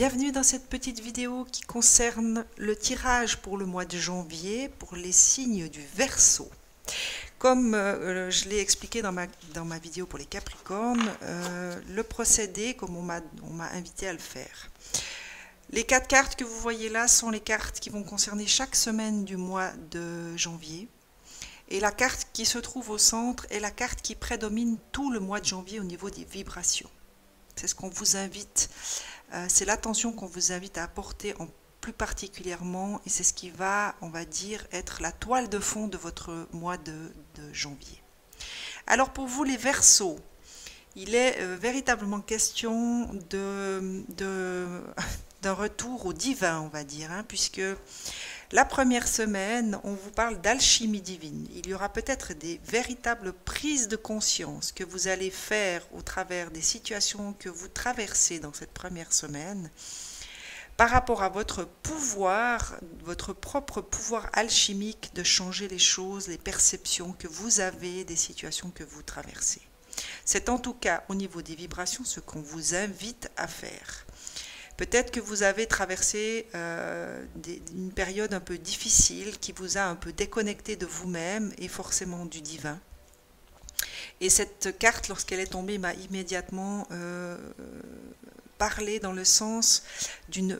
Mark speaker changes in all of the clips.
Speaker 1: Bienvenue dans cette petite vidéo qui concerne le tirage pour le mois de janvier pour les signes du Verseau. Comme je l'ai expliqué dans ma vidéo pour les Capricornes, le procédé, comme on m'a invité à le faire. Les 4 cartes que vous voyez là sont les cartes qui vont concerner chaque semaine du mois de janvier. Et la carte qui se trouve au centre est la carte qui prédomine tout le mois de janvier au niveau des vibrations. C'est ce qu'on vous invite, c'est l'attention qu'on vous invite à apporter plus particulièrement, et c'est ce qui va, on va dire, être la toile de fond de votre mois de janvier. Alors pour vous les Verseaux, il est véritablement question d'un retour au divin, on va dire, puisque la première semaine, on vous parle d'alchimie divine. Il y aura peut-être des véritables prises de conscience que vous allez faire au travers des situations que vous traversez dans cette première semaine par rapport à votre pouvoir, votre propre pouvoir alchimique de changer les choses, les perceptions que vous avez des situations que vous traversez. C'est en tout cas au niveau des vibrations ce qu'on vous invite à faire. Peut-être que vous avez traversé une période un peu difficile qui vous a un peu déconnecté de vous-même et forcément du divin. Et cette carte, lorsqu'elle est tombée, m'a immédiatement parlé dans le sens d'une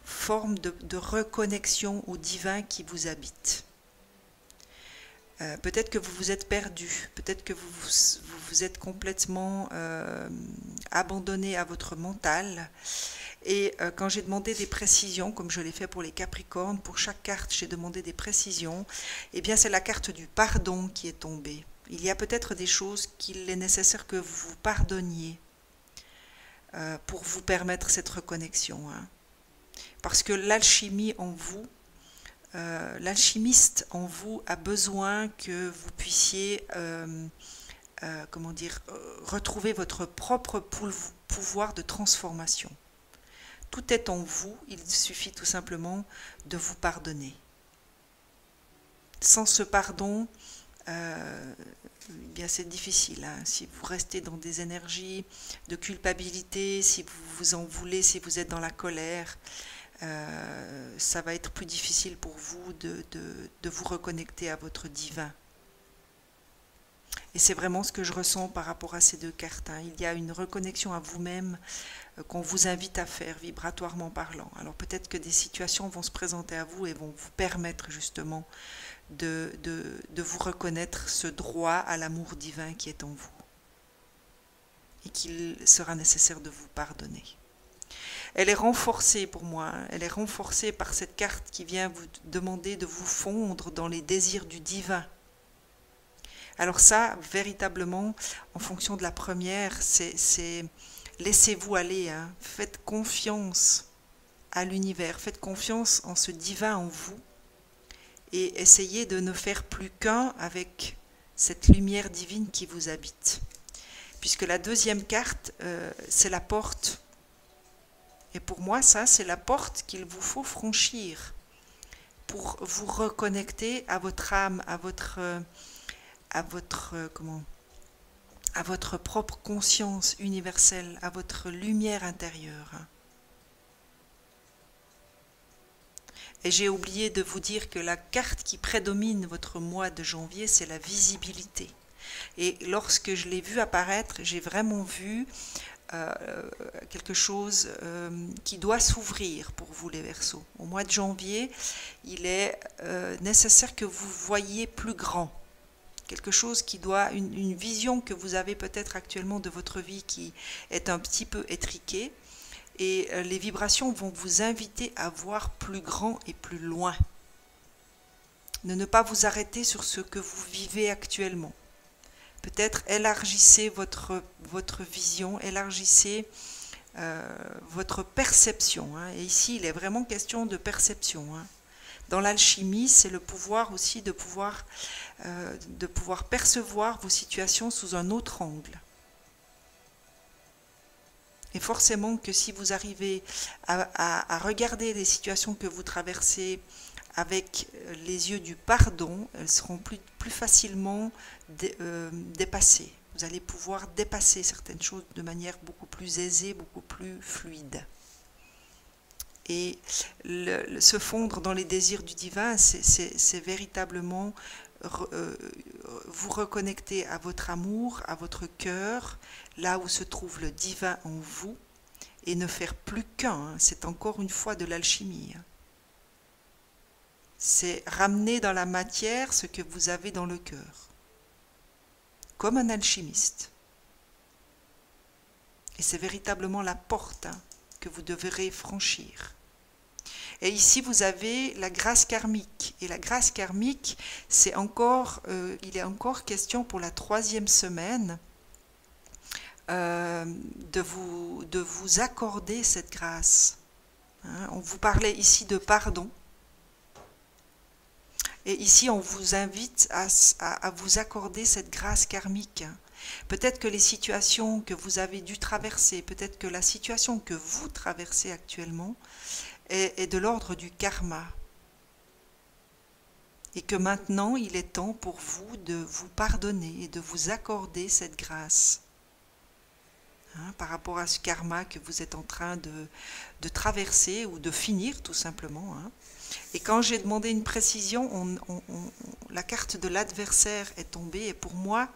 Speaker 1: forme de reconnexion au divin qui vous habite. Peut-être que vous vous êtes perdu, peut-être que vous vous êtes complètement abandonné à votre mental. Et quand j'ai demandé des précisions, comme je l'ai fait pour les Capricornes, pour chaque carte j'ai demandé des précisions, et bien c'est la carte du pardon qui est tombée. Il y a peut-être des choses qu'il est nécessaire que vous pardonniez pour vous permettre cette reconnexion. Parce que l'alchimie en vous, l'alchimiste en vous a besoin que vous puissiez retrouver votre propre pouvoir de transformation. Tout est en vous, il suffit tout simplement de vous pardonner. Sans ce pardon, bien c'est difficile. Si vous restez dans des énergies de culpabilité, si vous vous en voulez, si vous êtes dans la colère, ça va être plus difficile pour vous de vous reconnecter à votre divin. Et c'est vraiment ce que je ressens par rapport à ces 2 cartes. Il y a une reconnexion à vous-même qu'on vous invite à faire, vibratoirement parlant. Alors peut-être que des situations vont se présenter à vous et vont vous permettre justement de vous reconnaître ce droit à l'amour divin qui est en vous. Et qu'il sera nécessaire de vous pardonner. Elle est renforcée pour moi, elle est renforcée par cette carte qui vient vous demander de vous fondre dans les désirs du divin. Alors ça, véritablement, en fonction de la première, c'est laissez-vous aller, faites confiance à l'univers, faites confiance en ce divin en vous et essayez de ne faire plus qu'un avec cette lumière divine qui vous habite. Puisque la deuxième carte, c'est la porte. Et pour moi, ça, c'est la porte qu'il vous faut franchir pour vous reconnecter à votre âme, à votre propre conscience universelle, à votre lumière intérieure. Et j'ai oublié de vous dire que la carte qui prédomine votre mois de janvier, c'est la visibilité. Et lorsque je l'ai vu apparaître, j'ai vraiment vu quelque chose qui doit s'ouvrir pour vous les Verseaux. Au mois de janvier, il est nécessaire que vous voyiez plus grand. Quelque chose qui doit, une vision que vous avez peut-être actuellement de votre vie qui est un petit peu étriquée, et les vibrations vont vous inviter à voir plus grand et plus loin. Ne pas vous arrêter sur ce que vous vivez actuellement. Peut-être élargissez votre vision, élargissez votre perception. Et ici, il est vraiment question de perception. Dans l'alchimie, c'est le pouvoir aussi de pouvoir percevoir vos situations sous un autre angle. Et forcément que si vous arrivez à regarder les situations que vous traversez avec les yeux du pardon, elles seront plus facilement dépassées. Vous allez pouvoir dépasser certaines choses de manière beaucoup plus aisée, beaucoup plus fluide. Et se fondre dans les désirs du divin, c'est véritablement vous reconnecter à votre amour, à votre cœur, là où se trouve le divin en vous, et ne faire plus qu'un. Hein. C'est encore une fois de l'alchimie. Hein. C'est ramener dans la matière ce que vous avez dans le cœur, comme un alchimiste. Et c'est véritablement la porte que vous devrez franchir. Et ici, vous avez la grâce karmique. Et la grâce karmique, c'est encore, il est encore question pour la 3e semaine de vous accorder cette grâce. Hein, on vous parlait ici de pardon. Et ici, on vous invite à vous accorder cette grâce karmique. Peut-être que les situations que vous avez dû traverser, peut-être que la situation que vous traversez actuellement est de l'ordre du karma. Et que maintenant, il est temps pour vous de vous pardonner et de vous accorder cette grâce. Hein, par rapport à ce karma que vous êtes en train de traverser ou de finir tout simplement. Hein. Et quand j'ai demandé une précision, la carte de l'adversaire est tombée et pour moi,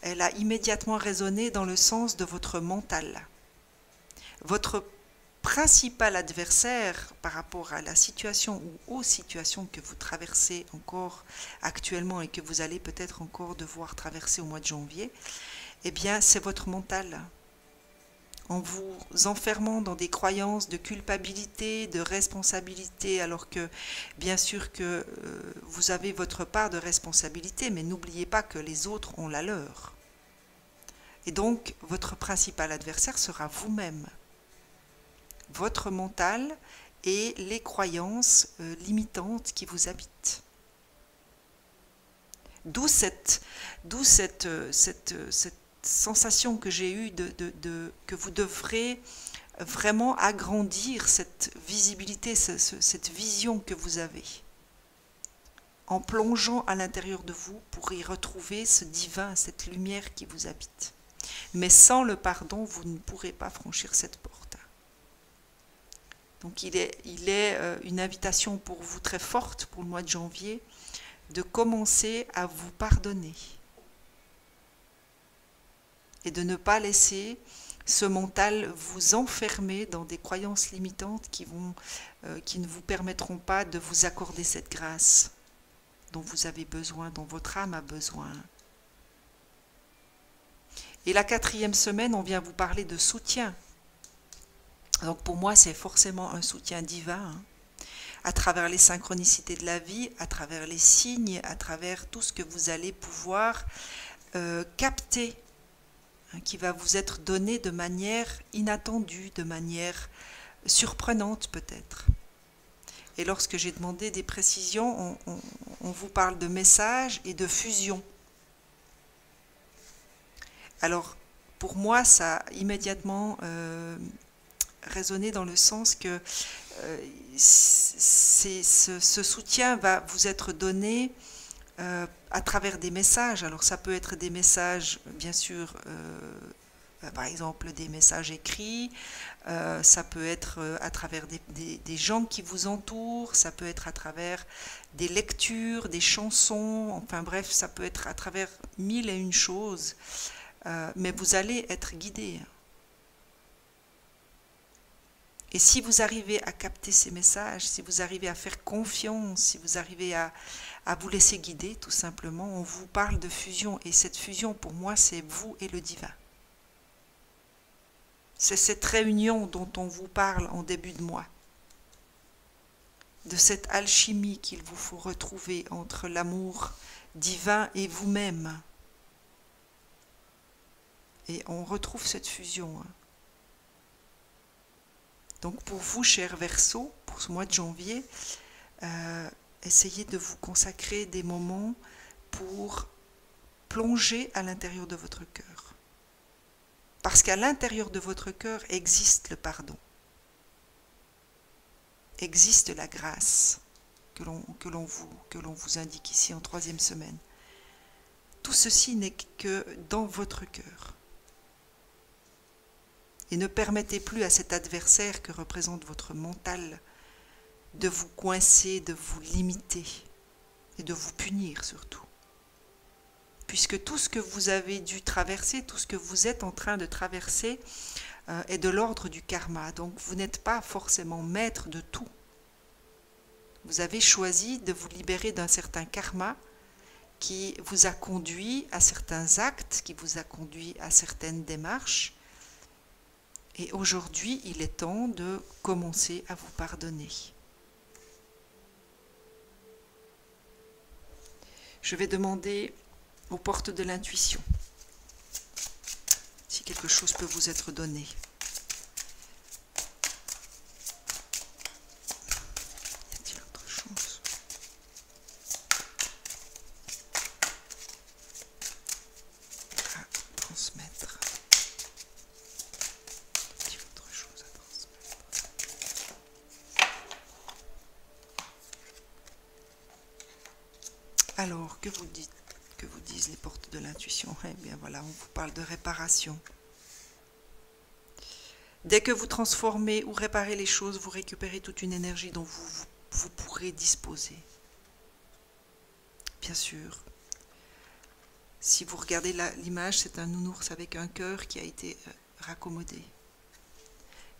Speaker 1: elle a immédiatement résonné dans le sens de votre mental. Votre principal adversaire par rapport à la situation ou aux situations que vous traversez encore actuellement et que vous allez peut-être encore devoir traverser au mois de janvier, eh bien c'est votre mental. En vous enfermant dans des croyances de culpabilité, de responsabilité, alors que bien sûr que vous avez votre part de responsabilité, mais n'oubliez pas que les autres ont la leur. Et donc votre principal adversaire sera vous-même. Votre mental et les croyances limitantes qui vous habitent. D'où cette sensation que j'ai eue que vous devrez vraiment agrandir cette visibilité, cette vision que vous avez, en plongeant à l'intérieur de vous pour y retrouver ce divin, cette lumière qui vous habite. Mais sans le pardon, vous ne pourrez pas franchir cette porte. Donc il est une invitation pour vous très forte pour le mois de janvier de commencer à vous pardonner et de ne pas laisser ce mental vous enfermer dans des croyances limitantes qui ne vous permettront pas de vous accorder cette grâce dont vous avez besoin, dont votre âme a besoin. Et la 4e semaine, on vient vous parler de soutien. Donc pour moi, c'est forcément un soutien divin, hein, à travers les synchronicités de la vie, à travers les signes, à travers tout ce que vous allez pouvoir capter, hein, qui va vous être donné de manière inattendue, de manière surprenante peut-être. Et lorsque j'ai demandé des précisions, on vous parle de messages et de fusion. Alors, pour moi, ça a immédiatement résonné dans le sens que ce soutien va vous être donné à travers des messages. Alors, ça peut être des messages, bien sûr, par exemple, des messages écrits, ça peut être à travers des gens qui vous entourent, ça peut être à travers des lectures, des chansons, enfin bref, ça peut être à travers 1001 choses. Mais vous allez être guidé. Et si vous arrivez à capter ces messages, si vous arrivez à faire confiance, si vous arrivez à vous laisser guider, tout simplement, on vous parle de fusion. Et cette fusion, pour moi, c'est vous et le divin. C'est cette réunion dont on vous parle en début de mois. De cette alchimie qu'il vous faut retrouver entre l'amour divin et vous-même. Et on retrouve cette fusion. Donc pour vous, chers Verseaux, pour ce mois de janvier, essayez de vous consacrer des moments pour plonger à l'intérieur de votre cœur. Parce qu'à l'intérieur de votre cœur existe le pardon. Existe la grâce que l'on vous indique ici en 3e semaine. Tout ceci n'est que dans votre cœur. Et ne permettez plus à cet adversaire que représente votre mental de vous coincer, de vous limiter et de vous punir surtout. Puisque tout ce que vous avez dû traverser, tout ce que vous êtes en train de traverser est de l'ordre du karma. Donc vous n'êtes pas forcément maître de tout. Vous avez choisi de vous libérer d'un certain karma qui vous a conduit à certains actes, qui vous a conduit à certaines démarches. Et aujourd'hui, il est temps de commencer à vous pardonner. Je vais demander aux portes de l'intuition si quelque chose peut vous être donné. Y a-t-il autre chose? À transmettre. Y a-t-il autre chose à transmettre? Alors, que vous dites? Que vous disent les portes de l'intuition? Eh bien voilà, on vous parle de réparation. Dès que vous transformez ou réparez les choses, vous récupérez toute une énergie dont vous pourrez disposer. Bien sûr, si vous regardez l'image, c'est un nounours avec un cœur qui a été raccommodé.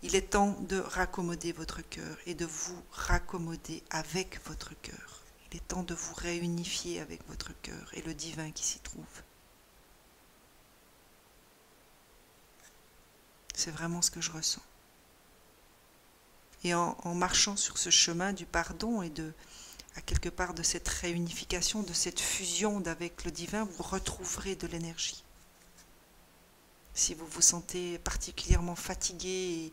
Speaker 1: Il est temps de raccommoder votre cœur et de vous raccommoder avec votre cœur. Il est temps de vous réunifier avec votre cœur et le divin qui s'y trouve. C'est vraiment ce que je ressens. Et en marchant sur ce chemin du pardon et à quelque part de cette réunification, de cette fusion avec le divin, vous retrouverez de l'énergie. Si vous vous sentez particulièrement fatigué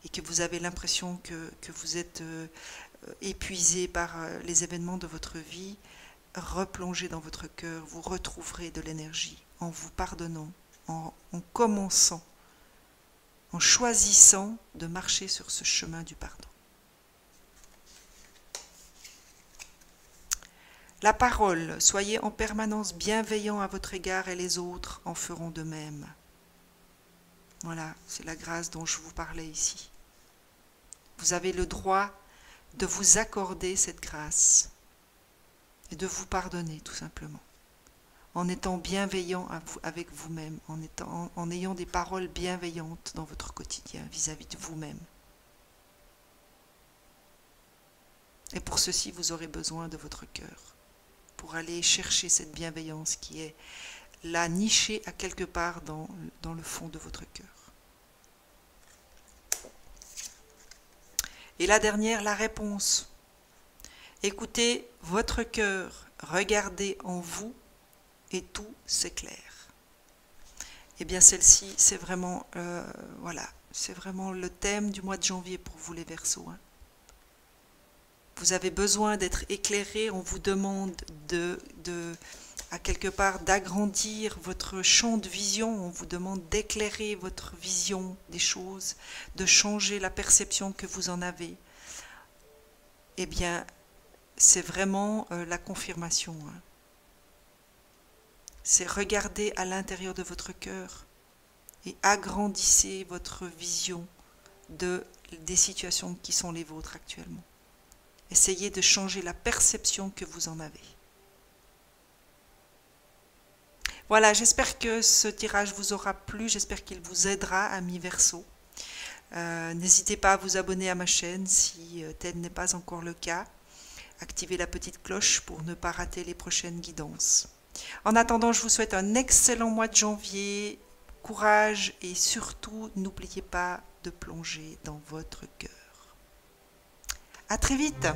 Speaker 1: et que vous avez l'impression que vous êtes épuisé par les événements de votre vie, replongez dans votre cœur, vous retrouverez de l'énergie en vous pardonnant, en commençant, en choisissant de marcher sur ce chemin du pardon. La parole, soyez en permanence bienveillant à votre égard et les autres en feront de même. Voilà, c'est la grâce dont je vous parlais ici. Vous avez le droit de vous accorder cette grâce et de vous pardonner tout simplement, en étant bienveillant avec vous-même, en ayant des paroles bienveillantes dans votre quotidien vis-à-vis de vous-même. Et pour ceci, vous aurez besoin de votre cœur, pour aller chercher cette bienveillance qui est là, nichée à quelque part dans le fond de votre cœur. Et la dernière, la réponse. Écoutez votre cœur, regardez en vous et tout s'éclaire. Eh bien celle-ci, c'est vraiment, voilà, c'est vraiment le thème du mois de janvier pour vous les Verseaux. Hein. Vous avez besoin d'être éclairé, on vous demande à quelque part d'agrandir votre champ de vision, on vous demande d'éclairer votre vision des choses, de changer la perception que vous en avez. Eh bien, c'est vraiment la confirmation. Hein. C'est regarder à l'intérieur de votre cœur et agrandissez votre vision des situations qui sont les vôtres actuellement. Essayez de changer la perception que vous en avez. Voilà, j'espère que ce tirage vous aura plu, j'espère qu'il vous aidera, amis Verseaux. N'hésitez pas à vous abonner à ma chaîne si tel n'est pas encore le cas. Activez la petite cloche pour ne pas rater les prochaines guidances. En attendant, je vous souhaite un excellent mois de janvier, courage et surtout, n'oubliez pas de plonger dans votre cœur. À très vite!